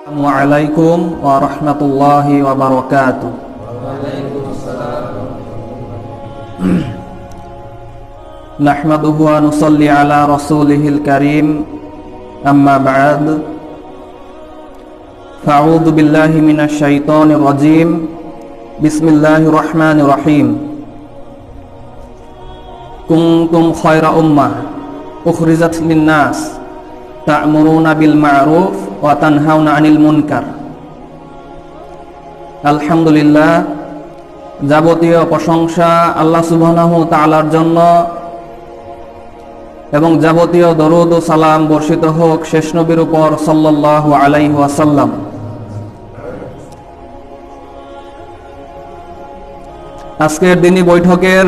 আসসালামু আলাইকুম ওয়া রাহমাতুল্লাহি ওয়া বারাকাতুহু। নাহমাদুহু ওয়া নুসাল্লি আলা রাসূলিহিল কারীম, আম্মা বা'দ। ফাআউযু বিল্লাহি মিনাশ শাইতানির রাজীম। বিসমিল্লাহির রহমানির রহিম। কুনতুম খায়রা উম্মাহ উখরিজাত লিন-নাস তা'মুরুনা বিল মা'রুফ ওয়া তানহাউনা আনিল মুনকার। আলহামদুলিল্লাহ, যাবতীয় প্রশংসা আল্লাহ সুবহানাহু ওয়া তাআলার জন্য এবং যাবতীয় দরুদ ও সালাম বর্ষিত হোক শেষ নবীর উপর সাল্লাল্লাহু আলাইহি ওয়াসাল্লাম। আজকের দিনী বৈঠকের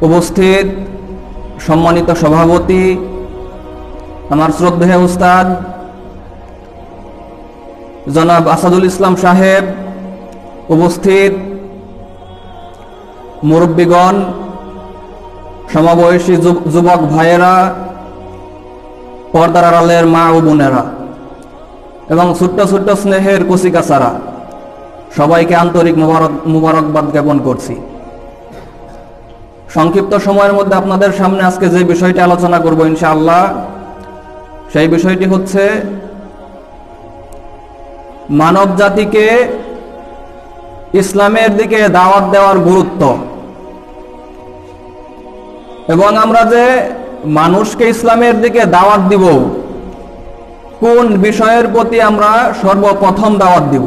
উপস্থিত সম্মানিত সভাপতি, আমার শ্রদ্ধেয় উস্তাদ জনাব আসাদুল ইসলাম সাহেব, উপস্থিত মুরব্বীগণ, সমবয়সী যুবক ভাইয়েরা, পর্দার আড়ালের মা ও বোনেরা এবং ছোট্ট ছোট্ট স্নেহের কচিকাচারা, সবাইকে আন্তরিক মুবারকবাদ জ্ঞাপন করছি। সংক্ষিপ্ত সময়ের মধ্যে আপনাদের সামনে আজকে যে বিষয়টি আলোচনা করব ইনশাআল্লাহ, সেই বিষয়টি হচ্ছে মানব জাতিকে ইসলামের দিকে দাওয়াত দেওয়ার গুরুত্ব এবং আমরা যে মানুষকে ইসলামের দিকে দাওয়াত দিব, কোন বিষয়ের প্রতি আমরা সর্বপ্রথম দাওয়াত দিব।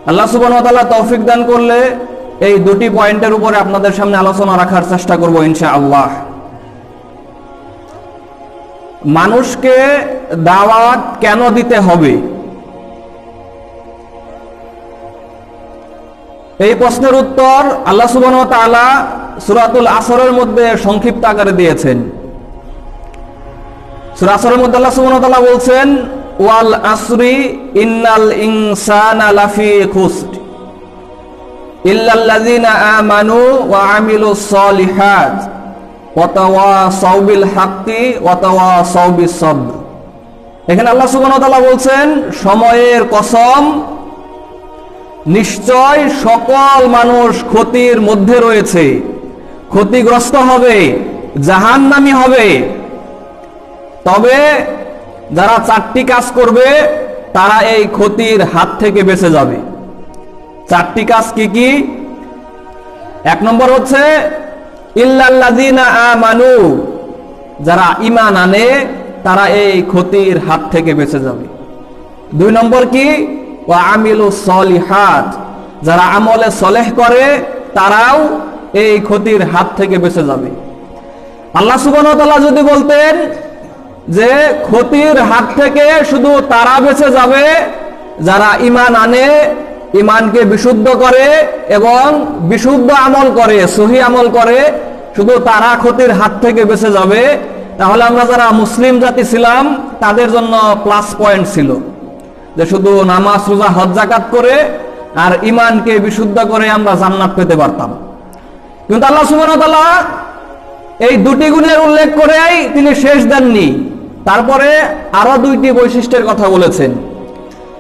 আল্লাহ সুবহানাহু ওয়া তাআলা তৌফিক দান করলে এই দুটি পয়েন্টের উপরে আপনাদের সামনে আলোচনা রাখার চেষ্টা করব ইনশাআল্লাহ। মানুষকে দাওয়াত কেন দিতে হবে, এই প্রশ্নের উত্তর আল্লাহ সুবহানাহু ওয়া তাআলা সূরাতুল আসরের মধ্যে সংক্ষিপ্ত আকারে দিয়েছেন। সূরা আসরের মধ্যে আল্লাহ সুবহানাহু ওয়া তাআলা বলছেন, ওয়াল আসরি ইন্নাল ইনসানা লাফি খুসর ইল্লাল্লাযিনা আমানু ওয়া আমিলুস সলিহাত ওয়া তাওয়াসাউ বিল হাক্কি ওয়া তাওয়াসাউ বিস সবর। এখানে আল্লাহ সুবহানাহু ওয়া তাআলা বলছেন, সময়ের কসম, নিশ্চয় সকল মানুষ ক্ষতির মধ্যে রয়েছে, ক্ষতিগ্রস্ত হবে, জাহান্নামী হবে। তবে যারা চারটি কাজ করবে তারা এই ক্ষতির হাত থেকে বেঁচে যাবে। চারটি কাজ কি কি? এক নম্বর হচ্ছে ইল্লাল্লাযিনা আমানু, যারা ঈমান আনে তারা এই ক্ষতির হাত থেকে বেঁচে যাবে। দুই নম্বর কি? ওয়া আমিলুস সলিহাত, যারা আমলে সলেহ করে তারাও এই ক্ষতির হাত থেকে বেঁচে যাবে। আল্লাহ সুবহানাহু ওয়া তাআলা যদি বলতেন যে ক্ষতির হাত থেকে শুধু তারা বেঁচে যাবে যারা ঈমান আনে, ঈমানকে বিশুদ্ধ করে এবং বিশুদ্ধ আমল করে, সহি আমল করে, শুধু তারা ক্ষতির হাত থেকে বেঁচে যাবে, তাহলে আমরা যারা মুসলিম জাতি ছিলাম তাদের জন্য প্লাস পয়েন্ট ছিল যে শুধু নামাজ, রোজা, হজ, যাকাত করে আর ঈমানকে বিশুদ্ধ করে আমরা জান্নাত পেতে পারতাম। কিন্তু আল্লাহ সুবহানাহু ওয়া তাআলা এই দুটি গুণের উল্লেখ করেই তিনি শেষ দেননি, তারপরে আরো দুইটি বৈশিষ্ট্যের কথা বলেছেন।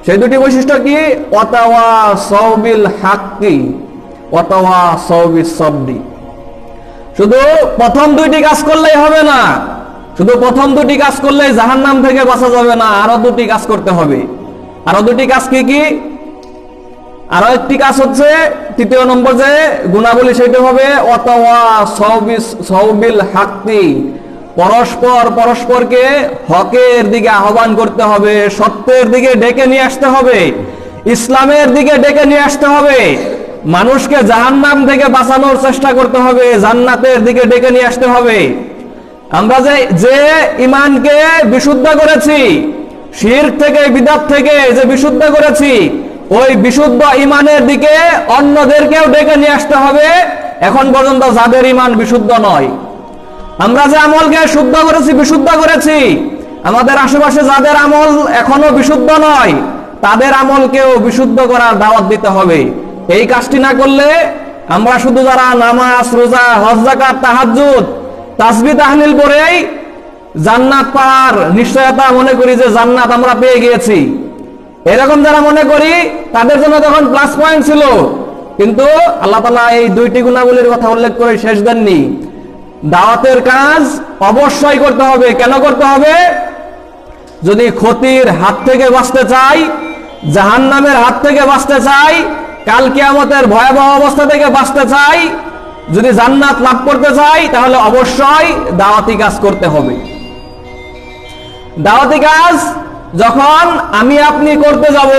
সেই দুটি বৈশিষ্ট্য কি? ওয়াতাওয়াসাউ বিল হাক্কি ওয়াতাওয়াসাউ বিস সবরি। শুধু প্রথম দুইটি কাজ করলেই হবে না, শুধু প্রথম দুটি কাজ করলেই জাহান্নাম থেকে বাঁচা যাবে না, আরো দুটি কাজ করতে হবে। আরো দুটি কাজ কি কি? আরো একটি কাজ হচ্ছে, তৃতীয় নম্বর যে গুণাবলী, সেটা হবে ওয়াতাওয়াসাউ বিল হাক্কি, পরস্পরকে হকের দিকে আহ্বান করতে হবে, সত্যের দিকে ডেকে নিয়ে আসতে হবে, ইসলামের দিকে ডেকে নিয়ে আসতে হবে, মানুষকে জাহান্নাম থেকে বাঁচানোর চেষ্টা করতে হবে, জান্নাতের দিকে ডেকে নিয়ে আসতে হবে। আমরা যে ঈমানকে বিশুদ্ধ করেছি, শিরক থেকে, বিদআত থেকে যে বিশুদ্ধ করেছি, ওই বিশুদ্ধ ঈমানের দিকে অন্যদেরকেও ডেকে নিয়ে আসতে হবে, এখন পর্যন্ত যাদের ঈমান বিশুদ্ধ নয়। আমরা যে আমলকে শুদ্ধ করেছি, বিশুদ্ধ করেছি, আমাদের আশেপাশে যাদের আমল এখনো বিশুদ্ধ নয় তাদের আমলকেও বিশুদ্ধ করার দাওয়াত দিতে হবে। এই কাজটি না করলে আমরা শুধু যারা নামাজ, রোজা, হজ, যাকাত, তাহাজ্জুদ, তাসবিহ, তাহলিল পড়েই জান্নাত পাওয়ার নিশ্চয়তা মনে করি যে জান্নাত আমরা পেয়ে গিয়েছি, এরকম যারা মনে করি তাদের জন্য তখন প্লাস পয়েন্ট ছিল। কিন্তু আল্লাহ তাআলা এই দুইটি গুণাবলীর কথা উল্লেখ করে শেষ দেননি। দাওয়াতের কাজ অবশ্যই করতে হবে। কেন করতে হবে? যদি ক্ষতির হাত থেকে বাঁচতে চাই, জাহান্নামের হাত থেকে বাঁচতে চাই, কাল কিয়ামতের ভয়াবহ অবস্থা থেকে বাঁচতে চাই, যদি জান্নাত লাভ করতে চাই, তাহলে অবশ্যই দাওয়াতি কাজ করতে হবে। দাওয়াতি কাজ যখন আমি আপনি করতে যাব,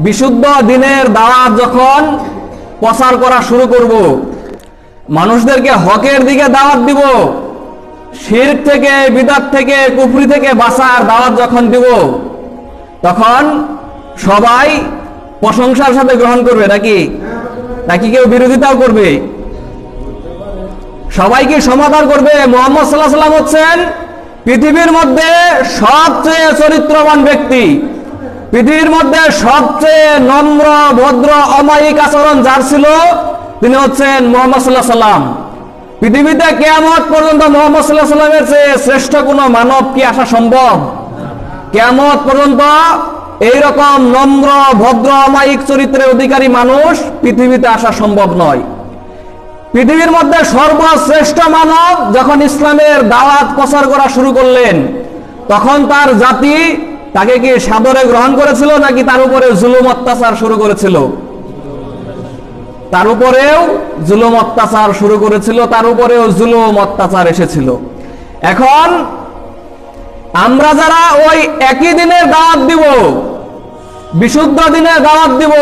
বিশুদ্ধ দ্বীনের দাওয়াত যখন প্রচার করা শুরু করব, মানুষদেরকে হকের দিকে দাওয়াত দিব, শিরক থেকে, বিদআত থেকে, কুফরি থেকে বাঁচার দাওয়াত যখন দিব, তখন সবাই প্রশংসার সাথে গ্রহণ করবে নাকি কেউ বিরোধিতাও করবে? সবাইকে সমাদর করবে। মুহাম্মদ সাল্লাল্লাহু আলাইহি ওয়াসাল্লাম হচ্ছেন পৃথিবীর মধ্যে সবচেয়ে চরিত্রবান ব্যক্তি, পৃথিবীর মধ্যে সবচেয়ে নম্র, ভদ্র, অমায়িক আচরণ যার ছিল তিনি হচ্ছেন মুহাম্মদ সাল্লাল্লাহু আলাইহি ওয়াসাল্লাম। পৃথিবীতে কিয়ামত পর্যন্ত মুহাম্মদ সাল্লাল্লাহু আলাইহি ওয়াসাল্লামের চেয়ে শ্রেষ্ঠ কোনো মানব কি আসা সম্ভব? কিয়ামত পর্যন্ত এইরকম নম্র, ভদ্র, অমায়িক চরিত্রের অধিকারী মানুষ পৃথিবীতে আসা সম্ভব নয়। পৃথিবীর মধ্যে সর্বশ্রেষ্ঠ মানব যখন ইসলামের দাওয়াত প্রচার করা শুরু করলেন, তখন তার জাতি তাকে কি সাদরে গ্রহণ করেছিল নাকি তার উপরে জুলুম অত্যাচার শুরু করেছিল? তার উপরেও জুলুম অত্যাচার শুরু করেছিল, তার উপরেও জুলুম অত্যাচার এসেছিল। এখন আমরা যারা ওই একই দিনের দাওয়াত দিব, বিশুদ্ধ দিনের দাওয়াত দিব,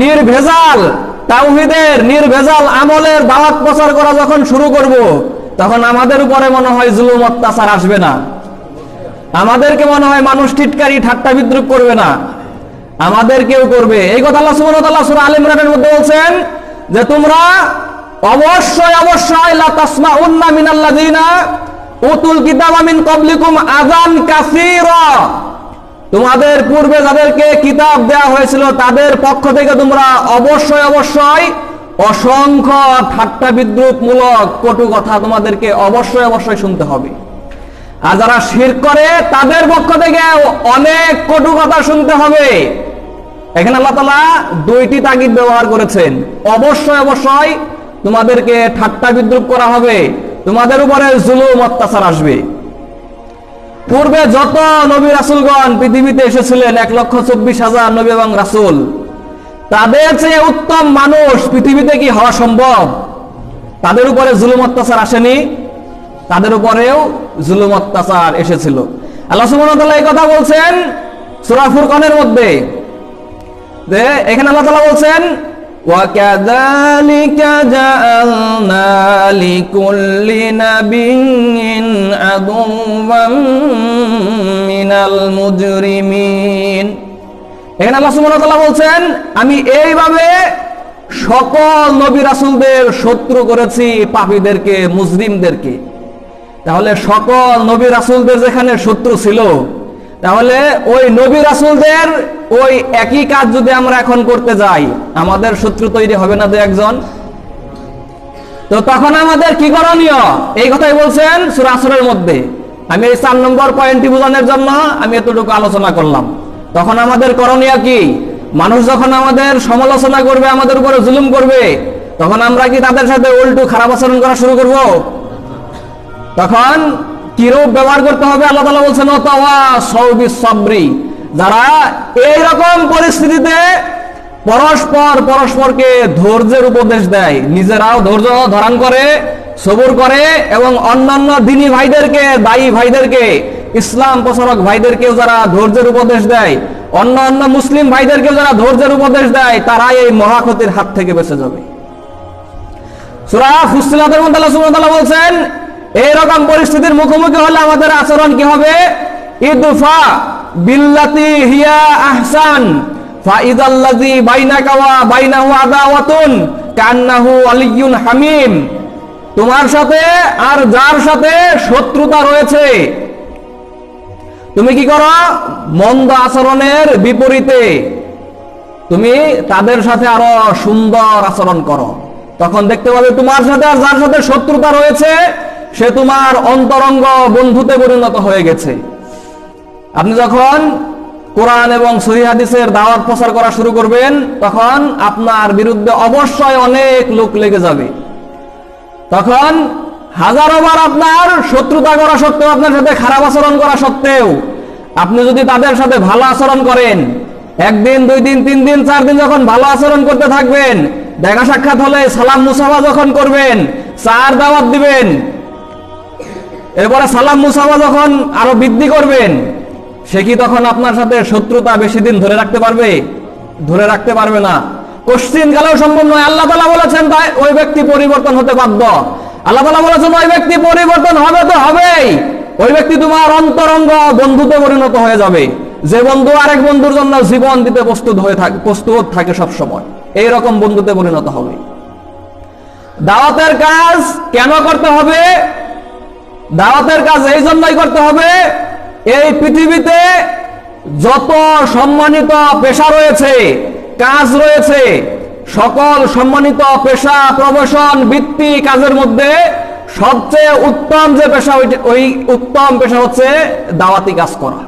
নির্ভেজাল তাওহীদের, নির্ভেজাল আমলের দাওয়াত প্রচার করা যখন শুরু করব, তখন আমাদের উপরে মনে হয় জুলুম অত্যাচার আসবে না। আমাদেরকে মনে হয় মানুষ টিটকারি, ঠাট্টা, বিদ্রুপ করবে না, আমাদেরকেও করবে। এই কথা আল্লাহ সুবহানাহু ওয়া তাআলা সূরা আলে ইমরানের মধ্যে বলছেন যে তোমরা অবশ্যই লা তাসমাউন্না মিনাল্লাযিনা উতুল কিতাবা মিন ক্বাবলিকুম আযান কাসীরা, তোমাদের পূর্বে যাদেরকে কিতাব দেওয়া হয়েছিল তাদের পক্ষ থেকে তোমরা অবশ্যই অসংখ্য ঠাট্টা বিদ্রুপমূলক কটু কথা তোমাদেরকে অবশ্যই শুনতে হবে। আর যারা শিরক করে তাদের পক্ষ থেকে অনেক কটু কথা শুনতে হবে। এখানে আল্লাহ তাআলা দুইটি তাগিদ ব্যবহার করেছেন। অবশ্যই তোমাদেরকে ঠাট্টা বিদ্রুপ করা হবে, তোমাদের উপরে জুলুম অত্যাচার আসবে। পূর্বে যত নবী রাসূলগণ পৃথিবীতে এসেছিলেন, 1,24,000 নবী এবং রাসূল, তাদের চেয়ে উত্তম মানুষ পৃথিবীতে কি হওয়া সম্ভব? তাদের উপরে জুলুম অত্যাচার আসেনি? তাদের উপরেও জুলুম অত্যাচার এসেছিল। আল্লাহ সুবহানাহু ওয়া তাআলা এই কথা বলছেন সূরা ফুরকানের মধ্যে, যে এখানে আল্লাহ তাআলা বলছেন وَكَذَلِكَ جَعَلْنَا لِكُلِّ نَبِيٍّ عَدُوًّا مِنَ الْمُجْرِمِينَ। এখানে আল্লাহ সুবহানাহু ওয়া তাআলা বলছেন আমি এইভাবে সকল নবী রাসূলদের শত্রু করেছি পাপীদেরকে, মুজরিমদেরকে। তাহলে সকল নবী রাসূলদের যেখানে শত্রু ছিল, তাহলে ওই নবী রাসূলদের ওই একই কাজ যদি আমরা এখন করতে যাই, আমাদের শত্রু তৈরি হবে না দু একজন? তো তখন আমাদের কি করণীয়? এই কথাই বলছেন সূরা আসরের মধ্যে। আমি এই 4 নম্বর পয়েন্টটি বোঝানোর জন্য আমি এতটুকু আলোচনা করলাম। তখন আমাদের করণীয় কি? মানুষ যখন আমাদের সমালোচনা করবে, আমাদের উপরে জুলুম করবে, তখন আমরা কি তাদের সাথে উল্টো খারাপ আচরণ করা শুরু করব? তখন কি রূপ ব্যবহার করতে হবে? আল্লাহ তাআলা বলছেন ওয়াতাওয়াসাউ বিস-সাবরি, যারা এই রকম পরিস্থিতিতে পরস্পরকে ধৈর্যের উপদেশ দেয়, নিজেরাও ধৈর্য ধারণ করে, সবুর করে, এবং অন্যান্য দ্বীনী ভাইদেরকে, দায়ী ভাইদেরকে, ইসলাম প্রচারক ভাইদেরকেও যারা ধৈর্যের উপদেশ দেয়, অন্যান্য মুসলিম ভাইদেরকে যারা ধৈর্যের উপদেশ দেয়, তারাই এই মহাক্ষতির হাত থেকে বেঁচে যাবে। সূরা ফুসসিলাতের মধ্যে আল্লাহ সুবহানাহু ওয়া তাআলা বলছেন এইরকম পরিস্থিতির মুখোমুখি হলে আমাদের আচরণ কি হবে? ইদফা বিল্লাতি হিয়া আহসান ফাইদাল্লাযী বাইনাকা ওয়া বাইনাহু আদাওয়াতুন কান্নাহু ওয়ালিয়্যুন হামীম, তোমার সাথে আর যার সাথে শত্রুতা রয়েছে তুমি কি করো? মন্দ আচরণের বিপরীতে তুমি তাদের সাথে আরো সুন্দর আচরণ করো। তখন দেখতে পাবে তোমার সাথে আর যার সাথে শত্রুতা রয়েছে সে তোমার অন্তরঙ্গ বন্ধুতে পরিণত হয়ে গেছে। আপনি যখন কোরআন এবং সহিহ হাদিসের দাওয়াত প্রচার করা শুরু করবেন, তখন আপনার বিরুদ্ধে অবশ্যই অনেক লোক লেগে যাবে। তখন হাজারো বার আপনার শত্রুতা করা সত্ত্বেও, আপনার সাথে খারাপ আচরণ করা সত্ত্বেও, আপনি যদি তাদের সাথে ভালো আচরণ করেন, একদিন, 2 দিন, 3 দিন, 4 দিন যখন ভালো আচরণ করতে থাকবেন, দেখা সাক্ষাৎ হলে সালাম মুসাফা যখন করবেন, চার দাওয়াত দিবেন, এরপরে সালাম মুসাফা যখন আরো বৃদ্ধি করবেন, সে কি তখন আপনার সাথে শত্রুতা বেশি দিন ধরে রাখতে পারবে? ধরে রাখতে পারবে না, কোশ্চিন কালেও সম্ভব নয়। আল্লাহ তাআলা বলেছেন তাই ওই ব্যক্তি পরিবর্তন হতে বাধ্য। আল্লাহ তাআলা বলেছেন ওই ব্যক্তি পরিবর্তন হবে তো হবেই। ওই ব্যক্তি তোমার অন্তরঙ্গ বন্ধুতে পরিণত হয়ে যাবে, যে বন্ধু আরেক বন্ধুর জন্য জীবন দিতে প্রস্তুত থাকে সব সময়, এইরকম বন্ধুতে পরিণত হবে। দাওয়াতের কাজ কেন করতে হবে? দাওয়াতের কাজ এই জন্যই করতে হবে, এই পৃথিবীতে যত সম্মানিত পেশা রয়েছে, কাজ রয়েছে, সকল সম্মানিত পেশা, প্রফেশন, বৃত্তি, কাজের মধ্যে সবচেয়ে উত্তম যে পেশা, ওই উত্তম পেশা হচ্ছে দাওয়াতি কাজ করা।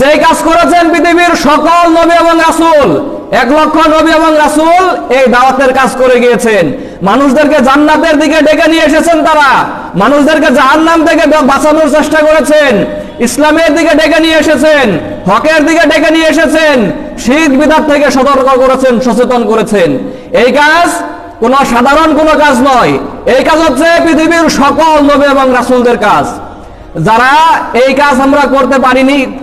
যে কাজ করেছেন পৃথিবীর সকল নবী এবং রাসূল, 1 লক্ষ নবী এবং রাসূল এই দাওয়াতের কাজ করে গিয়েছেন। মানুষদেরকে জান্নাতের দিকে ডেকে নিয়ে এসেছেন, তারা মানুষদেরকে জাহান্নাম থেকে বাঁচানোর চেষ্টা করেছেন, ইসলামের দিকে ডেকে নিয়ে এসেছেন, হকের দিকে ডেকে নিয়ে এসেছেন, শিরক বিদআত থেকে সতর্ক করেছেন, সচেতন করেছেন। এই কাজ কোনো সাধারণ কোনো কাজ নয়, এই কাজ হচ্ছে পৃথিবীর সকল নবী এবং রাসূলদের কাজ। যারা এই কাজ আমরা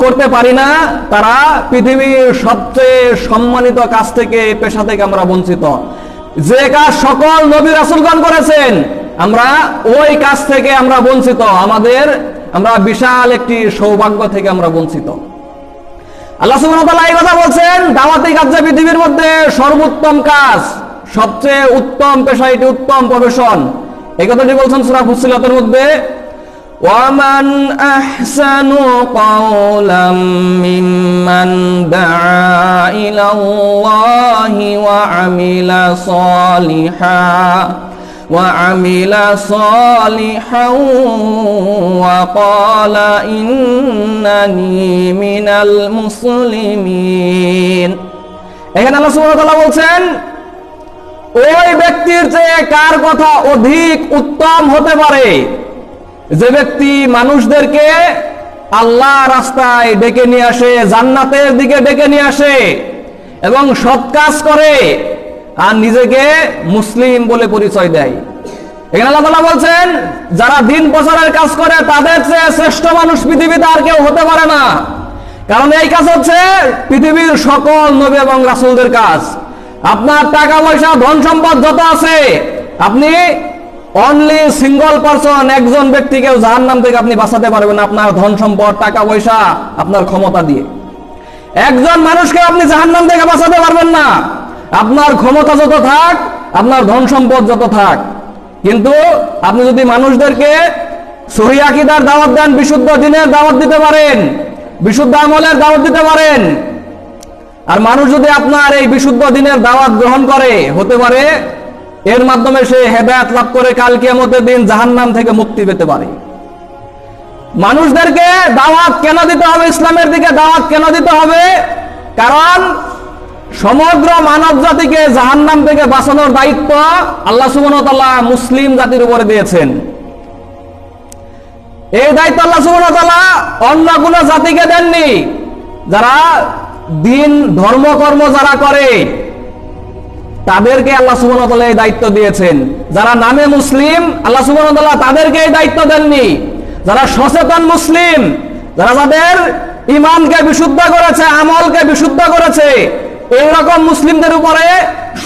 করতে পারি না, তারা পৃথিবীর সবচেয়ে সম্মানিত কাজ থেকে, পেশা থেকে আমরা বঞ্চিত। যে কাজ সকল নবী রাসূলগণ করেছেন, আমরা ওই কাজ থেকে আমরা বঞ্চিত। আমরা বিশাল একটি সৌভাগ্য থেকে আমরা বঞ্চিত। আল্লাহ সুবহানাহু ওয়া তাআলা এই কথা বলছেন, দাওয়াতি কাজ যে পৃথিবীর মধ্যে সর্বোত্তম কাজ, সবচেয়ে উত্তম পেশা, এটি উত্তম প্রফেশন। এই কথাটি বলছেন সূরা ফুসসিলাতের মধ্যে, وَمَنْ أَحْسَنُ قَوْلًا مِّمَّنْ دَعَا إِلَى اللَّهِ وَعَمِلَ صَالِحًا وَقَالَ إِنَّنِي مِنَ الْمُسْلِمِينَ। এখানে আল্লাহ সুবহানাহু ওয়া তাআলা বলছেন, ওই ব্যক্তির চেয়ে কার কথা অধিক উত্তম হতে পারে, যে ব্যক্তি মানুষদেরকে আল্লাহ রাস্তায় ডেকে নিয়ে আসে, জান্নাতের দিকে ডেকে নিয়ে আসে এবং সৎ কাজ করে আর নিজেকে মুসলিম বলে পরিচয় দেয়। এখানে আল্লাহ তাআলা বলছেন, যারা দিন প্রচারের কাজ করে তাদের চেয়ে শ্রেষ্ঠ মানুষ পৃথিবীতে আর কেউ হতে পারে না। কারণ এই কাজ হচ্ছে পৃথিবীর সকল নবী এবং রাসূলদের কাজ। আপনার টাকা পয়সা, ধন সম্পদ যত আছে, আপনি অনলি সিঙ্গল পারসন, একজন ব্যক্তিকেও জাহান্নাম থেকে আপনি বাঁচাতে পারবেন আপনার ধন সম্পদ, টাকা পয়সা, আপনার ক্ষমতা দিয়ে। একজন মানুষকে আপনি জাহান্নাম থেকে বাঁচাতে পারবেন না, আপনার ক্ষমতা যত থাক, আপনার ধন সম্পদ যত থাক। কিন্তু আপনি যদি মানুষদেরকে সহিহ আকীদার দাওয়াত দেন, বিশুদ্ধ দ্বীনের দাওয়াত দিতে পারেন, বিশুদ্ধ আমলের দাওয়াত দিতে পারেন, আর মানুষ যদি আপনার এই বিশুদ্ধ দ্বীনের দাওয়াত গ্রহণ করে, হতে পারে এর মাধ্যমে সে হেদায়েত লাভ করে কাল কিয়ামতের দিন জাহান্নাম থেকে মুক্তি পেতে পারে। মানুষদেরকে দাওয়াত কেন দিতে হবে, ইসলামের দিকে দাওয়াত কেন দিতে হবে? কারণ সমগ্র মানব জাতিকে জাহান্নাম থেকে বাঁচানোর দায়িত্ব আল্লাহ সুবহানাহু ওয়া তাআলা মুসলিম জাতির উপরে দিয়েছেন। এই দায়িত্ব আল্লাহ সুবহানাহু ওয়া তাআলা অন্য কোনো জাতিকে দেননি। যারা দিন ধর্মকর্ম যারা করে তাদেরকে আল্লাহ সুবহানাহু ওয়া তাআলা এই দায়িত্ব দিয়েছেন। যারা নামে মুসলিম, আল্লাহ সুবহানাহু ওয়া তাআলা তাদেরকে এই দায়িত্ব দেননি। যারা সচেতন মুসলিম, যারা যাদের ঈমানকে বিশুদ্ধ করেছে, আমলকে বিশুদ্ধ করেছে, এইরকম মুসলিমদের উপরে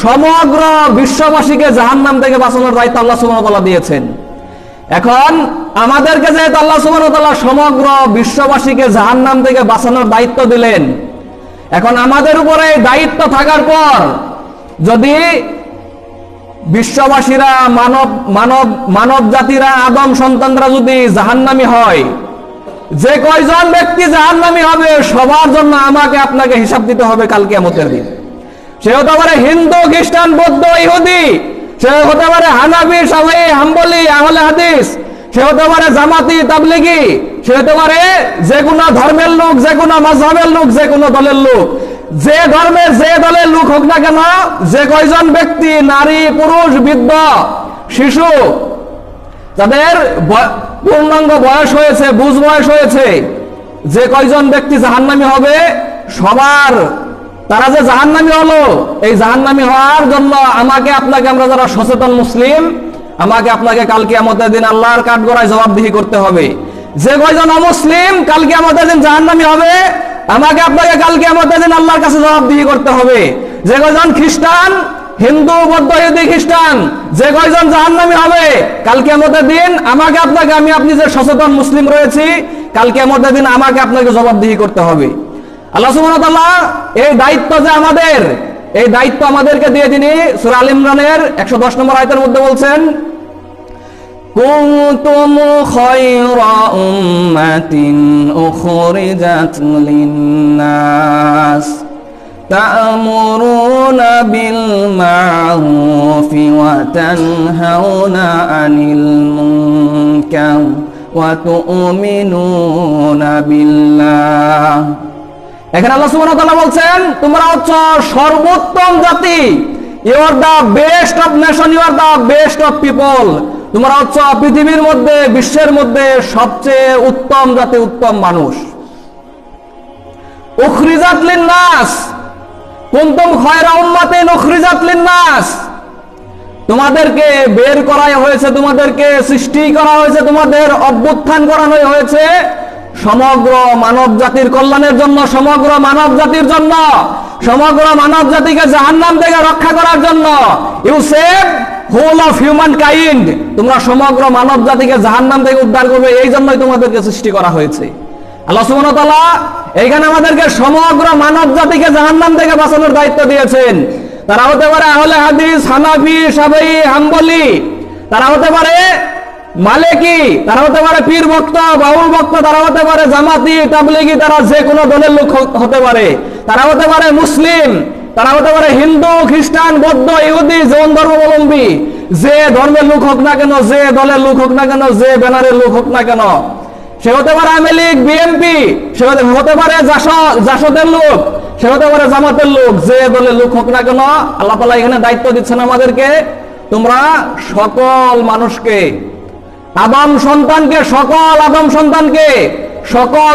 সমগ্র বিশ্ববাসীকে জাহান্নাম থেকে বাঁচানোর দায়িত্ব আল্লাহ সুবহানাহু ওয়া তাআলা দিয়েছেন। এখন আমাদেরকে যেহেতু আল্লাহ সুবহানাহু ওয়া তাআলা সমগ্র বিশ্ববাসীকে জাহান্নাম থেকে বাঁচানোর দায়িত্ব দিলেন, এখন আমাদের উপরে দায়িত্ব থাকার পর যদি বিশ্ববাসীরা, মানব জাতিরা, আদম সন্তানরা যদি জাহান্নামী হয়, যে কয়জন ব্যক্তি জাহান্নামী হবে সবার জন্য আমাকে আপনাকে হিসাব দিতে হবে কাল কিয়ামতের দিন। সে হতে পারে হিন্দু, খ্রিস্টান, বৌদ্ধ, ইহুদি, সে হতে পারে হানাফি, শাফিঈ, হাম্বলি, আহলে হাদিস, সে হতে পারে জামাতি তাবলিগি, সে হতে পারে যে কোনো ধর্মের লোক, যে কোনো মাযহাবের লোক, যে কোনো দলের লোক, যে ধর্মের যে দলের লোক হোক না কেন, যে কয়জন ব্যক্তি নারী পুরুষ বৃদ্ধ শিশু যাদের পূর্ণাঙ্গ বয়স হয়েছে, বুঝ বয়স হয়েছে, যে কয়জন ব্যক্তি জাহান্নামী হবে সবার তারা যে জাহান্নামী হলো, এই জাহান্নামী হওয়ার জন্য আমাকে আপনাকে, আমরা যারা সচেতন মুসলিম, আমাকে আপনাকে কাল কিয়ামতের দিন আল্লাহর কাঠগড়ায় জবাবদিহি করতে হবে। যে কয়জন অমুসলিম কাল কিয়ামতের দিন জাহান্নামী হবে, আমাকে আপনাকে কাল কিয়ামতের দিন আল্লাহর কাছে জবাবদিহি করতে হবে। যে কয়জন খ্রিস্টান, হিন্দু, বৌদ্ধ, ইহুদি, খ্রিস্টান, যে কয়জন জাহান্নামী হবে কাল কিয়ামতের দিন আমাকে আপনাকে, আমি আপনি যে সচেতন মুসলিম রয়েছি, কাল কিয়ামতের দিন আমাকে আপনাকে জবাবদিহি করতে হবে। আল্লাহ সুবহানাহু ওয়া তাআলা এই দায়িত্ব যে আমাদের, এই দায়িত্ব আমাদেরকে দিয়ে তিনি সূরা আল ইমরানের 110 নম্বর আয়াতের মধ্যে বলছেন, কুনতুম খায়রা উম্মাতিন উখরিজাত লিন-নাস তা'মুরুনা বিল মা'রুফি ওয়া তানহাউনা আনিল মুনকার ওয়া তু'মিনুনা বিল্লাহ। এখানে আল্লাহ সুবহানাহু ওয়া তাআলা বলছেন, তোমরা হচ্ছে সর্বোত্তম জাতি, you are the best of nation, you are the best of people. তোমরা হচ্ছে পৃথিবীর মধ্যে, বিশ্বের মধ্যে সবচেয়ে উত্তম জাতি, উত্তম মানুষ। উখরিজাত লিন-নাস, কুনতুম খায়রা উম্মাতিন উখরিজাত লিন-নাস, তোমাদেরকে বের করা হয়েছে, তোমাদেরকে সৃষ্টি করা হয়েছে, তোমাদের অভ্যুত্থান করানো হয়েছে সমগ্র মানব জাতির কল্যাণের জন্য, সমগ্র মানব জাতির জন্য, সমগ্র মানব জাতিকে জাহান্নাম থেকে রক্ষা করার জন্য। You save whole of humankind, তোমরা সমগ্র মানব জাতিকে জাহান্নাম থেকে উদ্ধার করবে, এই জন্যই তোমাদেরকে সৃষ্টি করা হয়েছে। আল্লাহ সুবহানাহু ওয়া তাআলা এইখানে আমাদেরকে সমগ্র মানব জাতিকে জাহান্নাম থেকে বাঁচানোর দায়িত্ব দিয়েছেন। তারা হতে পারে আহলে হাদিস, হানাফি, শাফিঈ, হাম্বলি, তারা হতে পারে মালিকি, তারা হতে পারে পীর ভক্ত, বাউল ভক্ত, তারা হতে পারে জামাতি, তাবলিগি, তারা যে কোনো দলের লোক হতে পারে, তারা হতে পারে মুসলিম, তারা হতে পারে হিন্দু, খ্রিস্টান, বৌদ্ধ, ইহুদি, জৈন ধর্মাবলম্বী, যে ধর্মের লোক হোক না কেন, যে দলের লোক হোক না কেন, যে ব্যানারের লোক হোক না কেন, সে হতে পারে আওয়ামী লীগ, বিএনপি, সে হতে পারে জাসদের লোক, সে হতে পারে জামাতের লোক, যে দলের লোক হোক না কেন, আল্লাহ তাআলা এখানে দায়িত্ব দিচ্ছেন আমাদেরকে, তোমরা সকল মানুষকে, আদম সন্তানকে, সকল আদম সন্তানকে, সকল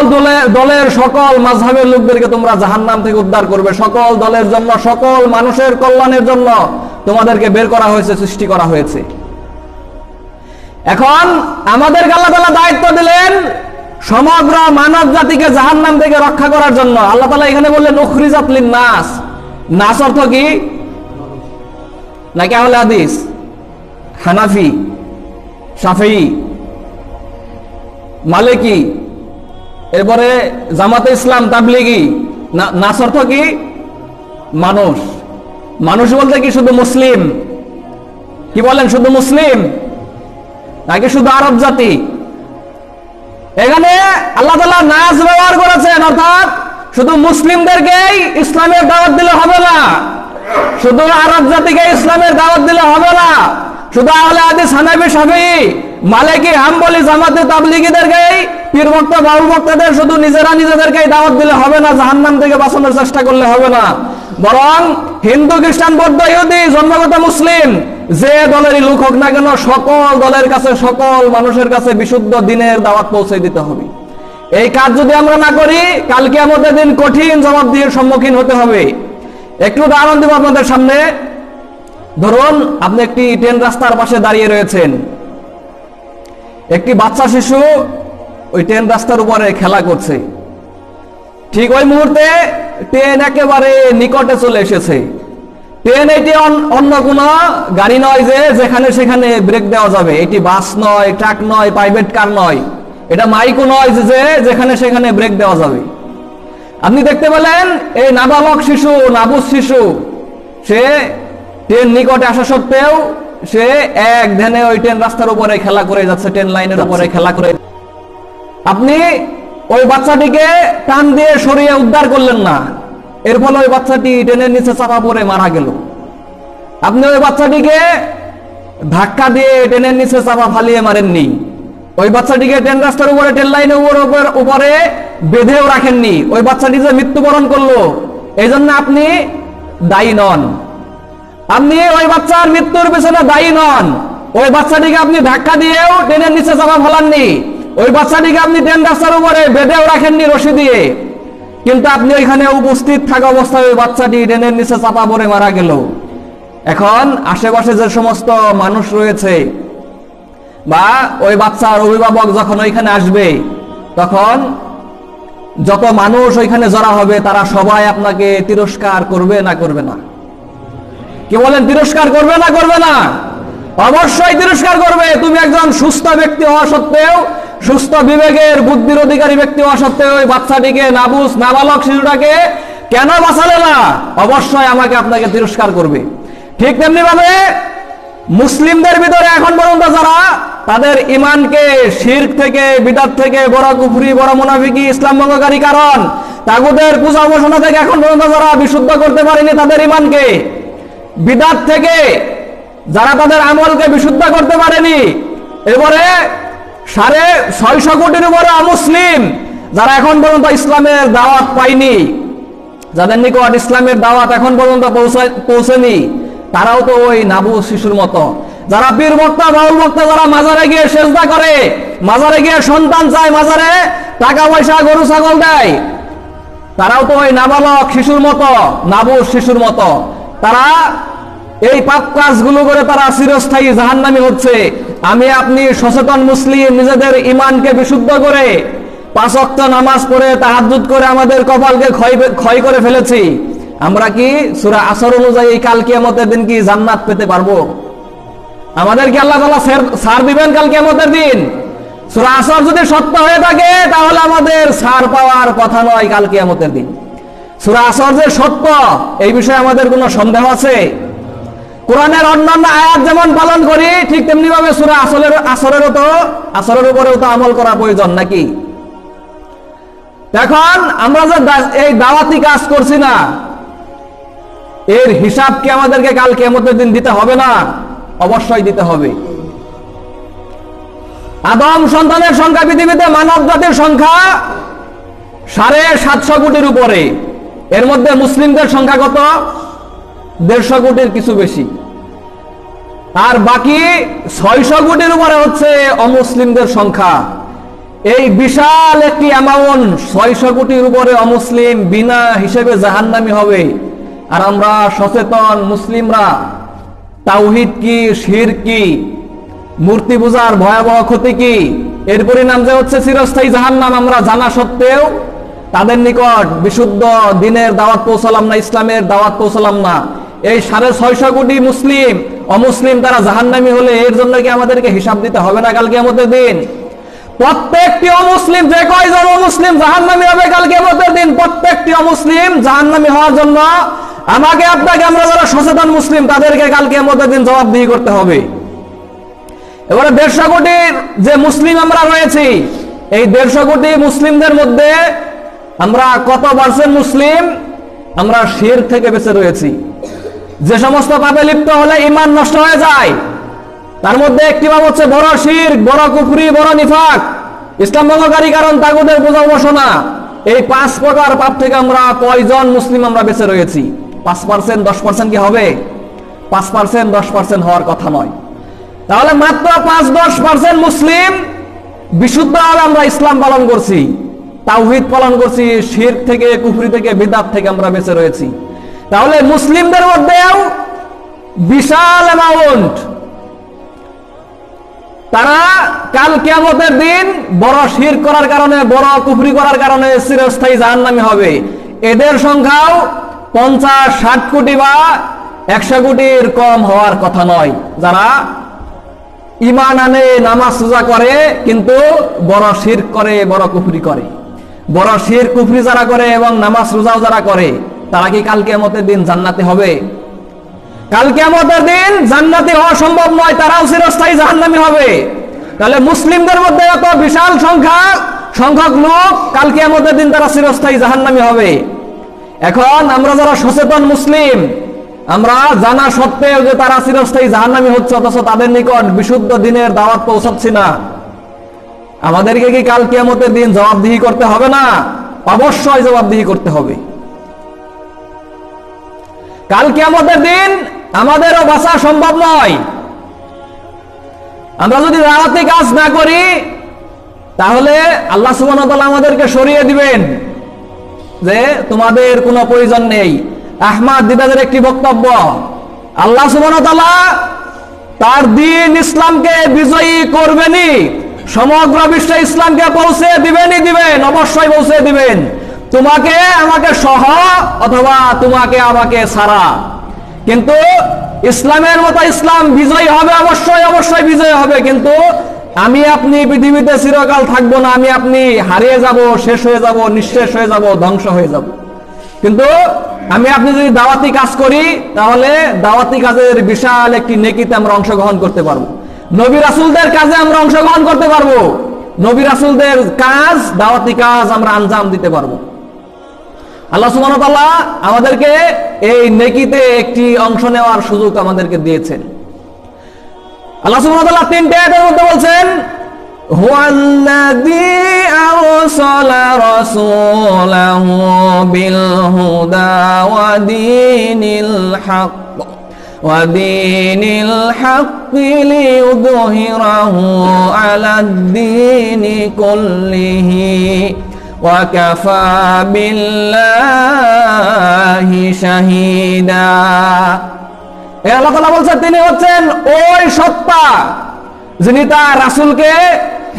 দলের সকল মাযহাবের লোকদেরকে তোমরা জাহান্নাম থেকে উদ্ধার করবে। সকল দলের জন্য, সকল মানুষের কল্যাণের জন্য তোমাদেরকে বের করা হয়েছে, সৃষ্টি করা হয়েছে। এখন আমাদেরকে আল্লাহ তাআলা দায়িত্ব দিলেন সমগ্র মানব জাতিকে জাহান্নাম থেকে রক্ষা করার জন্য। আল্লাহ তাআলা এখানে বললেন উখরিজাত লিন-নাস। নাস অর্থ কি? নাকি আহলে হাদিস, হানাফি, শাফিঈ, মালিকি, এরপরে জামাতে ইসলাম, তাবলিগি। নাস অর্থ কি? মানুষ। মানুষ বলতে কি শুধু মুসলিম? কি বলেন, শুধু মুসলিম নাকি শুধু আরব জাতি? এখানে আল্লাহ তাআলা নাস ব্যবহার করেছেন, অর্থাৎ শুধু মুসলিমদেরকেই ইসলামের দাওয়াত দিলে হবে না, শুধু আরব জাতিকে ইসলামের দাওয়াত দিলে হবে না, শুধু আহলে হাদিস, হানাফি, শাফিঈ, মালিকি, হাম্বলি, জামাতে, তাবলিগীদেরকেই, পীর ভক্ত, বাউল ভক্তদের শুধু নিজেদেরকেই দাওয়াত দিলে হবে না, জাহান্নাম থেকে বাঁচানোর চেষ্টা করলে হবে না, বরং হিন্দু, খ্রিস্টান, বৌদ্ধ, ইহুদি, জন্মগত মুসলিম, যে দলেরই লোক হোক না কেন, সকল দলের কাছে, সকল মানুষের কাছে বিশুদ্ধ দ্বীনের দাওয়াত পৌঁছে দিতে হবে। এই কাজ যদি আমরা না করি, কাল কিয়ামতের দিন কঠিন জবাবদিহির সম্মুখীন হতে হবে। একটু উদাহরণ দেব আপনাদের সামনে। ধরুন আপনি একটি ট্রেন রাস্তার পাশে দাঁড়িয়ে রয়েছেন, একটি বাচ্চা শিশু ওই ট্রেন রাস্তার উপরে খেলা করছে। ঠিক ওই মুহূর্তে ট্রেন একেবারে নিকটে চলে এসেছে। ট্রেন এটি অন্য কোনো গাড়ি নয় যে যেখানে সেখানে ব্রেক দেওয়া যাবে। এটি বাস নয়, ট্রাক নয়, প্রাইভেট কার নয়, এটা মাইকও নয় যে যেখানে সেখানে ব্রেক দেওয়া যাবে। আপনি দেখতে পেলেন এই নাবালক শিশু, নাবুজ শিশু, সে ট্রেন নিকটে আসা সত্ত্বেও সে এক ধ্যানে ওই ট্রেন রাস্তার উপরে খেলা করে যাচ্ছে, ট্রেন লাইনের উপরে খেলা করে। আপনি ওই বাচ্চাটিকে টান দিয়ে সরিয়ে উদ্ধার করলেন না, এর ফলে ওই বাচ্চাটি ট্রেনের নিচে চাপা পড়ে মারা গেল। আপনি ওই বাচ্চাটিকে ধাক্কা দিয়ে ট্রেনের নিচে চাপা ফালিয়ে মারেননি, ওই বাচ্চাটিকে ট্রেন রাস্তার উপরে, ট্রেন লাইনের উপরে বেঁধেও রাখেননি, ওই বাচ্চাটি যে মৃত্যুবরণ করলো এই জন্য আপনি দায়ী নন। আপনি ওই বাচ্চার মৃত্যুর পেছনে দায়ী নন। ওই বাচ্চাটিকে আপনি ধাক্কা দিয়েও ট্রেনের নিচে চাপা ফেলাননি, ওই বাচ্চাটিকে আপনি ট্রেন রাস্তার উপরে বেঁধেও রাখেননি রশি দিয়ে, কিন্তু আপনি ওইখানে উপস্থিত থাকা অবস্থায় ওই বাচ্চাটি ট্রেনের নিচে চাপা পড়ে মারা গেল। এখন আশেপাশে যে সমস্ত মানুষ রয়েছে বা ওই বাচ্চার অভিভাবক যখন ওইখানে আসবে, তখন যত মানুষ ওইখানে জড়া হবে তারা সবাই আপনাকে তিরস্কার করবে না করবে না? কি বলেন, তিরস্কার করবে না করবে না? অবশ্যই তিরস্কার করবে। তুমি একজন সুস্থ ব্যক্তি হওয়া সত্ত্বেও, সুস্থ বিবেকের বুদ্ধির অধিকারী ব্যক্তি হওয়া সত্ত্বেও ওই বাচ্চাটিকে, নাবালক শিশুটাকে কেন বাঁচালে না? অবশ্যই আমাকে আপনাকে তিরস্কার করবে। ঠিক তেমনি ভাবে মুসলিমদের ভিতরে এখন পর্যন্ত যারা তাদের ইমানকে শিরক থেকে, বিদআত থেকে, বড় কুফরি, বড় মুনাফিকি, ইসলাম ভঙ্গকারী কারণ তাগুতের পূজা উপাসনা থেকে এখন পর্যন্ত যারা বিশুদ্ধ করতে পারেনি তাদের ইমানকে, বিদআত থেকে যারা তাদের আমলকে বিশুদ্ধ করতে পারেনি, এবারে 650 কোটির উপরে অমুসলিম যারা এখন পর্যন্ত ইসলামের দাওয়াত পায়নি, যাদের নিকট ইসলামের দাওয়াত এখন পর্যন্ত পৌঁছেনি, তারাও তো ওই নাবুস শিশুর মতো। যারা পীর বক্তা, বাউল বক্তা, যারা মাজারে গিয়ে সেজদা করে, মাজারে গিয়ে সন্তান চায়, মাজারে টাকা পয়সা, গরু ছাগল দেয়, তারাও তো ওই নাবালক শিশুর মতো, নাবুস শিশুর মতো। তারা এই পাপ কাজগুলো করে তারা চিরস্থায়ী জাহান্নামী হচ্ছে। আমি আপনি সচেতন মুসলিম, নিজেদের ইমানকে বিশুদ্ধ করে 5 ওয়াক্ত নামাজ পড়ে তাহাজ্জুদ করে আমাদের কপালকে ক্ষয় করে ফেলেছি। আমরা কি সূরা আসর অনুযায়ী কাল কিয়ামতের দিন কি জান্নাত পেতে পারবো? আমাদেরকে আল্লাহ তাআলা ছাড় দিবেন কাল কিয়ামতের দিন? সূরা আসর যদি সত্য হয়ে থাকে তাহলে আমাদের ছাড় পাওয়ার কথা নয় কাল কিয়ামতের দিন। সূরা আসর যে সত্য এই বিষয়ে আমাদের কোনো সন্দেহ আছে? কোরআনের অন্যান্য আয়াত যেমন পালন করি ঠিক তেমনি ভাবে সূরা আসরের উপরেও তো আমল করা প্রয়োজন নাকি? এখন আমরা যে এই দাওয়াতি কাজ করছি না, এর হিসাব কি আমাদেরকে কাল কিয়ামতের দিন দিতে হবে না? অবশ্যই দিতে হবে। আদম সন্তানের সংখ্যা, পৃথিবীতে মানব জাতির সংখ্যা 750 কোটির উপরে। এর মধ্যে মুসলিমদের সংখ্যা কত? 150 কোটির কিছু বেশি। আর বাকি 600 কোটির উপরে হচ্ছে অমুসলিমদের সংখ্যা। এই বিশাল একটি অ্যামাউন্ট, 600 কোটির উপরে অমুসলিম বিনা হিসেবে জাহান্নামী হবে। আর আমরা সচেতন মুসলিমরা তাওহীদ কি, শিরক কি, মূর্তি পূজার ভয়াবহ ক্ষতি কি, এর পরিণাম যে হচ্ছে চিরস্থায়ী জাহান্নাম, আমরা জানা সত্ত্বেও তাদের নিকট বিশুদ্ধ দিনের দাওয়াত পৌঁছালাম না, ইসলামের দাওয়াত পৌঁছালাম না। এই 650 কোটি মুসলিম অমুসলিম তারা জাহান্নামী হলে এর জন্য কি আমাদেরকে হিসাব দিতে হবে না কাল কিয়ামতের দিন? প্রত্যেকটি অমুসলিম, যে কয়জন অমুসলিম জাহান্নামী হবে কাল কিয়ামতের দিন, প্রত্যেকটি অমুসলিম জাহান্নামী হওয়ার জন্য আমাকে, আপনাকে, আমরা যারা সচেতন মুসলিম তাদেরকে কাল কিয়ামতের দিন জবাবদিহি করতে হবে। এবারে 150 কোটির যে মুসলিম আমরা রয়েছি, এই 150 কোটি মুসলিমদের মধ্যে আমরা কত পার্সেন্ট মুসলিম আমরা শিরক থেকে বেঁচে রয়েছি? যে সমস্ত পাপে লিপ্ত হলে ঈমান নষ্ট হয়ে যায়, তার মধ্যে একটি পাপ হচ্ছে বড় শিরক, বড় কুফরি, বড় নিফাক, ইসলাম ভঙ্গকারী কারণ তাগুতের পূজা উপাসনা। এই 5 প্রকার পাপ থেকে আমরা কয়জন মুসলিম আমরা বেঁচে রয়েছি? 5%, 10% কি হবে? 5%, 10% হওয়ার কথা নয়। তাহলে মাত্র 5-10% মুসলিম বিশুদ্ধভাবে আমরা ইসলাম পালন করছি, তাওহীদ পালন করছি, শিরক থেকে, কুফরি থেকে, বিদআত থেকে আমরা বেঁচে রয়েছি। তাহলে মুসলিমদের মধ্যেও বিশাল অ্যামাউন্ট তারা কাল কিয়ামতের দিন বড় শিরক করার কারণে, বড় কুফরি করার কারণে চিরস্থায়ী জাহান্নামী হবে। এদের সংখ্যাও 50-60 কোটি বা 100 কোটির কম হওয়ার কথা নয়, যারা ঈমান আনে, নামাজ রোজা করে কিন্তু বড় শিরক করে, বড় কুফরি করে। বড় শিরক কুফরি যারা করে এবং নামাজ রোজাও যারা করে, তারা কি কাল কিয়ামতের দিন জান্নাতি হবে? কাল কিয়ামতের দিন জান্নাতি হওয়া সম্ভব নয়, তারাও চিরস্থায়ী জাহান্নামী হবে। তাহলে মুসলিমদের মধ্যে এত বিশাল সংখ্যক লোক কাল কিয়ামতের দিন তারা চিরস্থায়ী জাহান্নামী হবে। এখন আমরা যারা সচেতন মুসলিম, আমরা জানা সত্ত্বেও যে তারা চিরস্থায়ী জাহান্নামী হচ্ছে, অথচ তাদের নিকট বিশুদ্ধ দিনের দাওয়াত পৌঁছাচ্ছি না, আমাদেরকে কি কাল কিয়ামতের দিন জবাবদিহি করতে হবে না? অবশ্যই জবাবদিহি করতে হবে। কাল কিয়ামতের দিন আমাদেরও বাঁচা সম্ভব নয়। আমরা যদি দাওয়াতি কাজ না করি তাহলে আল্লাহ সুবহানাহু ওয়া তাআলা আমাদেরকে সরিয়ে দিবেন যে তোমাদের কোনো প্রয়োজন নেই। আহমদ দিদাদের একটি বক্তব্য, আল্লাহ সুবহানাহু ওয়া তাআলা তার দ্বীন ইসলামকে বিজয়ী করবেনই, সমগ্র বিশ্বে ইসলামকে পৌঁছে দিবেনই দিবেন, অবশ্যই পৌঁছে দিবেন, তোমাকে আমাকে সহ অথবা তোমাকে আমাকে ছাড়া। কিন্তু ইসলামের মতো ইসলাম বিজয়ী হবে, অবশ্যই অবশ্যই বিজয়ী হবে। কিন্তু আমি আপনি পৃথিবীতে চিরকাল থাকবো না, আমি আপনি হারিয়ে যাব, শেষ হয়ে যাব, নিঃশেষ হয়ে যাব, ধ্বংস হয়ে যাব। কিন্তু আমি আপনি যদি দাওয়াতি কাজ করি তাহলে দাওয়াতি কাজের বিশাল একটি নেকিতে আমরা অংশগ্রহণ করতে পারবো। নবী রাসূলদের কাজে আমরা অংশগ্রহণ করতে পারবো, নবী রাসূলদের কাজ, দাওয়াতি কাজ আমরা আঞ্জাম দিতে পারবো। আল্লাহ সুবহানাহু ওয়া তাআলা আমাদেরকে এই নেকিতে একটি অংশ নেওয়ার সুযোগ আমাদেরকে দিয়েছেন। আল্লাহ সুবহানাহু ওয়া তাআলা তিনটি আয়াতের মধ্যে বলছেন, হুয়াল্লাযী আরসালা রাসূলাহু বিল হুদা ওয়া দীনিল হাক্কি লিইয়ুযহিরাহু আলাদ-দীনি কুল্লিহি ওয়া কাফা বিল্লাহি শাহীদা। আল্লাহ তাআলা বলছেন তিনি হচ্ছেন ওই সত্তা যিনি তার রাসূলকে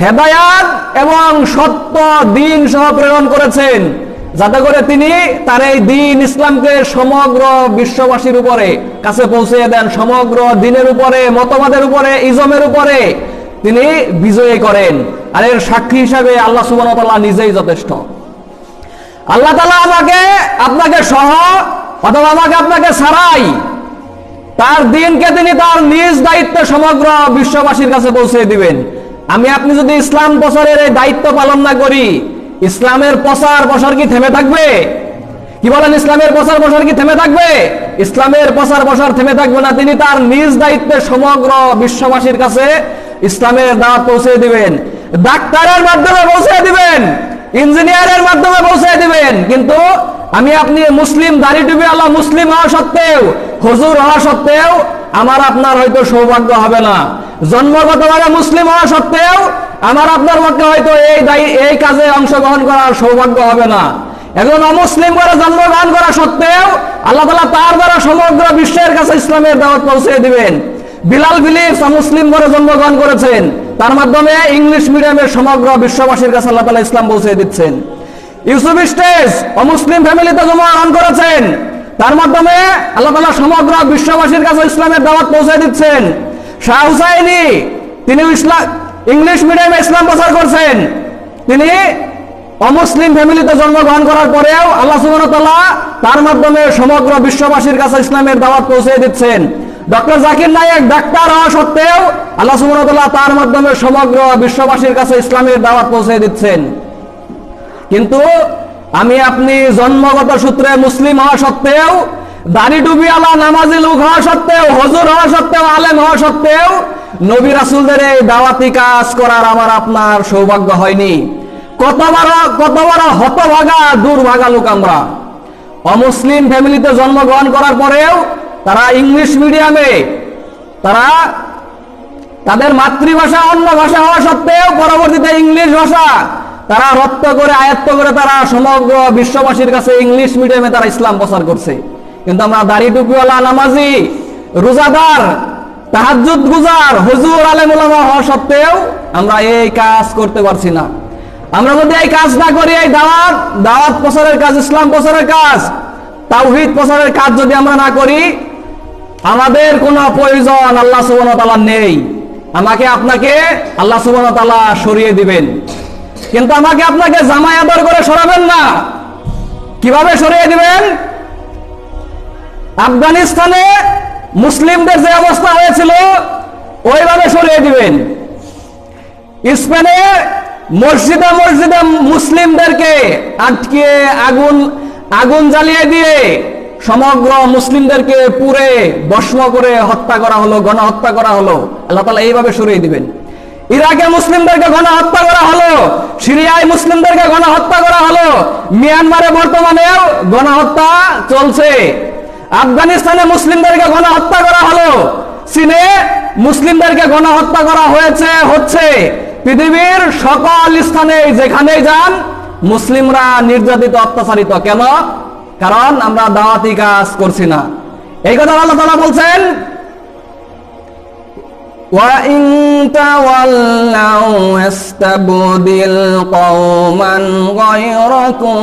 হেদায়াত এবং সত্য দ্বীন সহ প্রেরণ করেছেন, যাতে করে তিনি তার এই দ্বীন ইসলামকে সমগ্র বিশ্ববাসীর উপরে কাছে পৌঁছে দেন, সমগ্র দ্বীনের উপরে, মতবাদের উপরে, ইজমের উপরে তিনি বিজয়ী করেন। আর এর সাক্ষী হিসাবে আল্লাহ সুবহানাহু ওয়া তাআলা নিজেই যথেষ্ট। আল্লাহ তাআলা আমাকে আপনাকে সহ অথবা আমাকে আপনাকে ছাড়াই তার দ্বীনকে তিনি তার নিজ দায়িত্বে সমগ্র বিশ্ববাসীর কাছে পৌঁছে দিবেন। আমি আপনি যদি ইসলাম প্রচারের এই দায়িত্ব পালন না করি, ইসলামের প্রচার প্রসার কি থেমে থাকবে? কি বলেন, ইসলামের প্রচার প্রসার কি থেমে থাকবে? ইসলামের প্রচার প্রসার থেমে থাকবে না। তিনি তার নিজ দায়িত্বে সমগ্র বিশ্ববাসীর কাছে ইসলামের দাওয়াত পৌঁছে দিবেন, ডাক্তারের মাধ্যমে পৌঁছে দিবেন, ইঞ্জিনিয়ারের মাধ্যমে পৌঁছে দিবেন। কিন্তু আমি আপনি মুসলিম, দাড়ি টুপি আল্লাহ মুসলিম হওয়া সত্ত্বেও, হুজুর হওয়া সত্ত্বেও আমার আপনার হয়তো সৌভাগ্য হবে না। জন্মগতভাবে মুসলিম হওয়া সত্ত্বেও আমার আপনার পক্ষে হয়তো এই কাজে অংশগ্রহণ করার সৌভাগ্য হবে না। একজন অমুসলিম করে জন্মগ্রহণ করা সত্ত্বেও আল্লাহ তাআলা তার দ্বারা সমগ্র বিশ্বের কাছে ইসলামের দাওয়াত পৌঁছে দিবেন। বিলাল ফিলিপস অমুসলিম করে জন্মগ্রহণ করেছেন, তার মাধ্যমে ইংলিশ মিডিয়ামের সমগ্র বিশ্ববাসীর কাছে আল্লাহ তাআলা ইসলাম পৌঁছে দিচ্ছেন। ইউসুফ স্টেজ অমুসলিম ফ্যামিলিতে জন্মগ্রহণ করেছেন, তার মাধ্যমে আল্লাহ তাআলা সমগ্র বিশ্ববাসীর কাছে ইসলামের দাওয়াত পৌঁছে দিচ্ছেন। শাহ হুসাইনি তিনি ইংলিশ মিডিয়ামে ইসলাম প্রচার করছেন, তিনি অমুসলিম ফ্যামিলিতে জন্মগ্রহণ করার পরেও আল্লাহ সুবহানাহু ওয়া তাআলা তার মাধ্যমে সমগ্র বিশ্ববাসীর কাছে ইসলামের দাওয়াত পৌঁছে দিচ্ছেন। ডক্টর জাকির নায়েক ডাক্তার হওয়া সত্ত্বেও আল্লাহ সুবহানাহু ওয়া তাআলা তার মাধ্যমে সমগ্র বিশ্ববাসীর কাছে ইসলামের দাওয়াত পৌঁছে দিচ্ছেন। কিন্তু আমি আপনি জন্মগত সূত্রে মুসলিম হওয়া সত্ত্বেও, দাড়ি টুপি আলা নামাজি লোক হওয়া সত্ত্বেও, হুজুর হওয়া সত্ত্বেও, আলেম হওয়া সত্ত্বেও নবী রাসূলদের এই দাওয়াতি কাজ করার আমার আপনার সৌভাগ্য হয়নি। কত বড় হতভাগা, দুর্ভাগা লোক আমরা। অমুসলিম ফ্যামিলিতে জন্মগ্রহণ করার পরেও তারা ইংলিশ মিডিয়ামে, তারা তাদের মাতৃভাষা অন্য ভাষা হওয়া সত্ত্বেও পরবর্তীতে ইংলিশ ভাষা তারা রপ্ত করে, আয়ত্ত করে তারা সমগ্র বিশ্ববাসীর কাছে ইংলিশ মিডিয়ামে তারা ইসলাম প্রচার করছে। কিন্তু আমরা দাড়ি টুপিওয়ালা, নামাজি, রোজাদার, তাহাজ্জুদ গুজার, হুজুর, আলেম উলামা হওয়া সত্ত্বেও আমরা এই কাজ করতে পারছি না। আমরা যদি এই কাজ না করি, এই দাওয়াত প্রচারের কাজ, ইসলাম প্রচারের কাজ, তাওহীদ প্রচারের কাজ যদি আমরা না করি, আমাদের কোনো প্রয়োজন আল্লাহ সুবহানাহু ওয়া তাআলা নেই। আমাকে আপনাকে আল্লাহ সুবহানাহু ওয়া তাআলা সরিয়ে দিবেন, কিন্তু আমাকে আপনাকে জামাই আদর করে সরাবেন না। কিভাবে সরিয়ে দিবেন? আফগানিস্তানে মুসলিমদের যে অবস্থা হয়েছিল ওইভাবে সরিয়ে দিবেন। স্পেনে মসজিদে মসজিদে মুসলিমদেরকে আটকে আগুন জ্বালিয়ে দিয়ে সমগ্র মুসলিমদেরকে পুড়ে ভস্ম করে হত্যা করা হলো, গণহত্যা করা হলো। আল্লাহ তাআলা এইভাবে সরিয়ে দিবেন। ইরাকে মুসলিমদেরকে গণহত্যা করা হলো, সিরিয়ায় মুসলিমদেরকে গণহত্যা করা হলো, মিয়ানমারে বর্তমানেও গণহত্যা চলছে, আফগানিস্তানে মুসলিমদেরকে গণহত্যা করা হলো, চীনে মুসলিমদেরকে গণহত্যা করা হয়েছে, হচ্ছে। পৃথিবীর সকল স্থানে যেখানেই যান মুসলিমরা নির্যাতিত, অত্যাচারিত। কেন? কারণ আমরা দাওয়াতি কাজ করছি না। এই কথা আল্লাহ তাআলা বলছেন, وَإِن تَوَلَّوْا يَسْتَبْدِلْ قَوْمًا غَيْرَكُمْ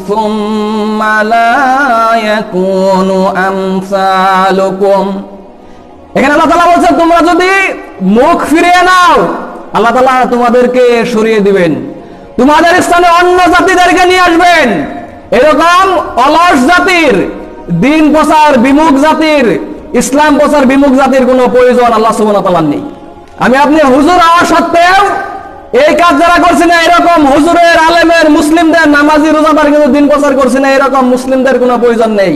ثُمَّ لَا يَكُونُوا أَمْثَالُكُمْ। এখানে আল্লাহ তাআলা বলছেন, তোমরা যদি মুখ ফিরিয়ে নাও, আল্লাহ তাআলা তোমাদেরকে সরিয়ে দিবেন, তোমাদের স্থানে অন্য জাতিদেরকে নিয়ে আসবেন। এরকম অলস জাতির, দিন প্রচার বিমুখ জাতির, ইসলাম প্রচার বিমুখ জাতির কোনো প্রয়োজন আল্লাহ সুবহানাহু ওয়া তাআলার নেই। আমি আপনি হুজুর হওয়া সত্ত্বেও এই কাজ যারা করছি না, এরকম হুজুরের, আলেমের, মুসলিমদের, নামাজি, রোজাদার কিন্তু দিন প্রচার করছি না, এরকম মুসলিমদের কোনো প্রয়োজন নেই।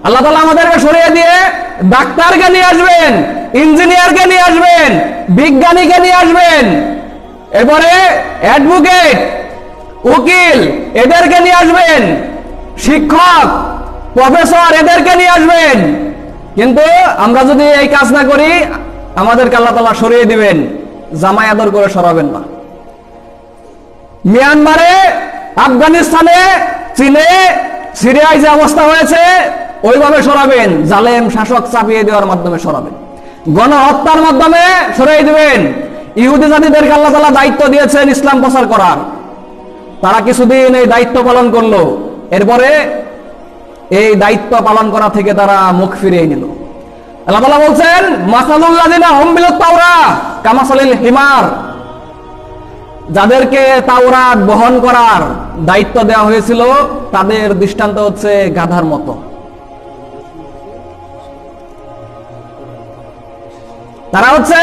আল্লাহ তাআলা আমাদেরকে সরিয়ে দিয়ে ডাক্তারকে নিয়ে আসবেন, ইঞ্জিনিয়ারকে নিয়ে আসবেন, বিজ্ঞানীকে নিয়ে আসবেন, এরপরে অ্যাডভোকেট, উকিল এদেরকে নিয়ে আসবেন, শিক্ষক, প্রফেসর এদেরকে নিয়ে আসবেন। কিন্তু আমরা যদি এই কাজ না করি, আমাদেরকে আল্লাহ তাআলা সরিয়ে দিবেন, জামাই আদর করে সরাবেন না। মিয়ানমারে, আফগানিস্তানে, চীনে, সিরিয়ায় যে অবস্থা হয়েছে ওইভাবে সরাবেন, জালেম শাসক চাপিয়ে দেওয়ার মাধ্যমে সরাবেন, গণহত্যার মাধ্যমে সরিয়ে দিবেন। ইহুদি জাতিদেরকে আল্লাহ তাআলা দায়িত্ব দিয়েছেন ইসলাম প্রচার করার, তারা কিছুদিন এই দায়িত্ব পালন করলো, এরপরে এই দায়িত্ব পালন করা থেকে তারা মুখ ফিরিয়ে নিল। আল্লাহ তাআলা বলছেন, মাসালুল্লাযিনা হুমিলুত তাওরাত কামাসালিল হিমার, যাদেরকে তাওরাত বহন করার দায়িত্ব দেওয়া হয়েছিল তাদের দৃষ্টান্ত হচ্ছে গাধার মতো। তারা হচ্ছে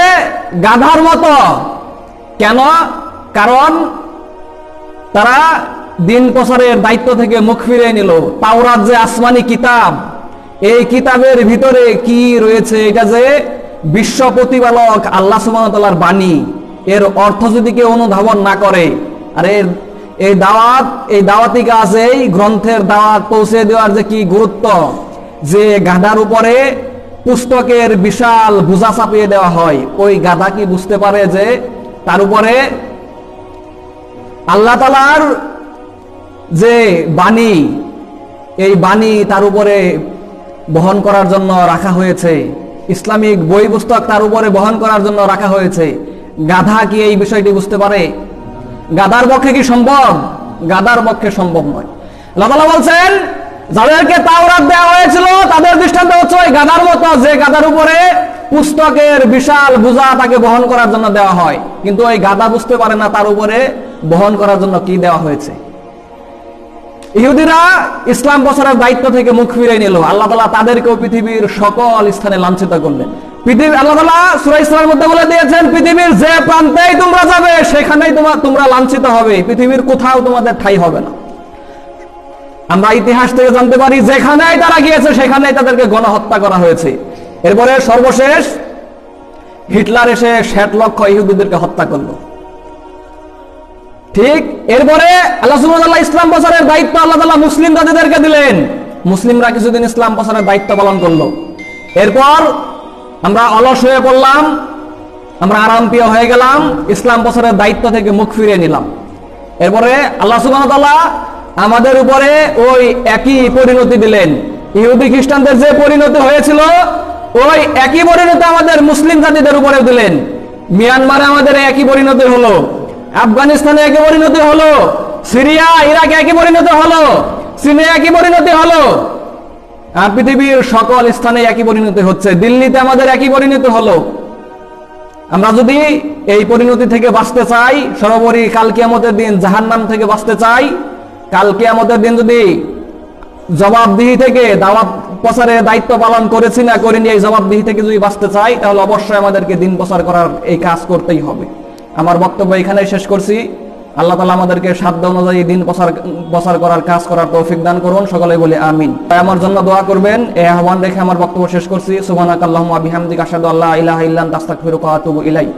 গাধার মতো। কেন? কারণ তারা দিন প্রচারের দায়িত্ব থেকে মুখ ফিরিয়ে নিল। তাওরাত যে আসমানি কিতাব, এই কিতাবের ভিতরে কি রয়েছে, এটা যে বিশ্ব প্রতিপালক আল্লাহ সুবহানাহু ওয়া তাআলার বাণী, এর অর্থ যদি কেউ অনুধাবন না করে, আর এই দাওয়াতি কাজ, এই গ্রন্থের দাওয়াত পৌঁছে দেওয়ার যে কি গুরুত্ব, যে গাধার উপরে পুস্তকের বিশাল বোঝা চাপিয়ে দেওয়া হয়, ওই গাধা কি বুঝতে পারে যে তার উপরে আল্লাহ তাআলার যে বাণী, এই বাণী তার উপরে বহন করার জন্য রাখা হয়েছে, ইসলামিক বই পুস্তক তার উপরে বহন করার জন্য রাখা হয়েছে। গাধা কি এই বিষয়টি বুঝতে পারে? গাধার পক্ষে কি সম্ভব? গাধার পক্ষে সম্ভব নয়। আল্লাহ তাআলা বলছেন, যাদেরকে তাওরাত দেওয়া হয়েছিল তাদের দৃষ্টান্ত হচ্ছে ওই গাধার মতো, যে গাধার উপরে পুস্তকের বিশাল বোঝা তাকে বহন করার জন্য দেওয়া হয়, কিন্তু ওই গাধা বুঝতে পারে না তার উপরে বহন করার জন্য কি দেওয়া হয়েছে। ইহুদিরা ইসলাম প্রচারের দায়িত্ব থেকে মুখ ফিরে নিল, আল্লাহ তাআলা তাদেরকেও পৃথিবীর সকল স্থানে লাঞ্ছিত করলেন। আল্লাহ তাআলা সূরা ইসরার মধ্যে বলে দিয়েছেন, পৃথিবীর যে প্রান্তেই তোমরা যাবে সেখানেই তোমরা লাঞ্ছিত হবে, পৃথিবীর কোথাও তোমাদের ঠাঁই হবে না। আমরা ইতিহাস থেকে জানতে পারি, যেখানেই তারা গিয়েছে সেখানেই তাদেরকে গণহত্যা করা হয়েছে। এরপরে সর্বশেষ হিটলার এসে 60 লক্ষ ইহুদিদেরকে হত্যা করলো। ঠিক এরপরে আল্লাহ সুবহানাহু ওয়া তাআলা ইসলাম প্রচারের দায়িত্ব আল্লাহ তাআলা মুসলিম জাতিদেরকে দিলেন। মুসলিমরা কিছুদিন ইসলাম প্রচারের দায়িত্ব পালন করলো। এরপর আমরা অলস হয়ে পড়লাম, আমরা আরামপ্রিয় হয়ে গেলাম, ইসলাম প্রচারের দায়িত্ব থেকে মুখ ফিরিয়ে নিলাম। এরপরে আল্লাহ সুবহানাহু ওয়া তাআলা আমাদের উপরে ওই একই পরিণতি দিলেন। ইহুদি খ্রিস্টানদের যে পরিণতি হয়েছিল, ওই একই পরিণতি আমাদের মুসলিম জাতিদের উপরে দিলেন। মিয়ানমারে আমাদের একই পরিণতি হলো, আফগানিস্তানে একই পরিণতি হলো, সিরিয়া, ইরাকে একই পরিণতি হলো, চীনে একই পরিণতি হলো, আর পৃথিবীর সকল স্থানে একই পরিণতি হচ্ছে। দিল্লিতে আমাদের একই পরিণতি হলো। আমরা যদি এই পরিণতি থেকে বাঁচতে চাই, সর্বোপরি কাল কিয়ামতের দিন জাহান্নাম থেকে বাঁচতে চাই, কাল কিয়ামতের দিন যদি জবাবদিহি থেকে, দাওয়াত প্রচারের দায়িত্ব পালন করেছি না করিনি, এই জবাবদিহি থেকে যদি বাঁচতে চাই, তাহলে অবশ্যই আমাদেরকে দিন প্রচার করার এই কাজ করতেই হবে। আমার বক্তব্য এখানেই শেষ করছি। আল্লাহ তাআলা আমাদেরকে সাধ্য অনুযায়ী দিন প্রচার করার কাজ করার তৌফিক দান করুন। সকলে বলে আমিন। আমার জন্য দোয়া করবেন, এই আহ্বান রেখে আমার বক্তব্য শেষ করছি। সুবহানাকাল্লাহুম্মা ওয়া বিহামদিকা আশহাদু আল্লা ইলাহা ইল্লা আনতা আস্তাগফিরুকা ওয়া আতুবু ইলাইক।